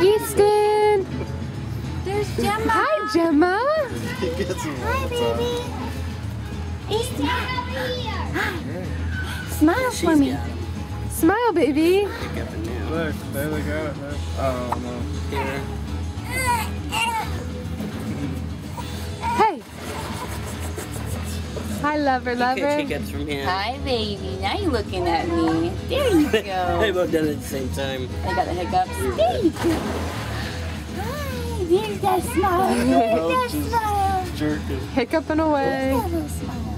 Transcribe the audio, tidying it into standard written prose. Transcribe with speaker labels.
Speaker 1: Easton.
Speaker 2: There's Gemma.
Speaker 1: Hi, Gemma.
Speaker 3: He gets him all
Speaker 2: Hi,
Speaker 3: the time.
Speaker 2: baby. Easton. Smile for me.
Speaker 1: Smile, baby.
Speaker 3: Look, there they go. Oh no.
Speaker 4: Here.
Speaker 1: Hey. Hi, lover,
Speaker 4: You catch
Speaker 1: lover.
Speaker 4: hiccups from him.
Speaker 2: Hi, baby. Now you're looking at me. There you
Speaker 4: They
Speaker 2: go.
Speaker 4: both done it at the same time.
Speaker 2: I got the hiccups. There you go. Hi. There's that smile. There's that
Speaker 3: Just
Speaker 2: smile.
Speaker 3: jerking.
Speaker 1: Hiccuping away.
Speaker 2: There's that little smile.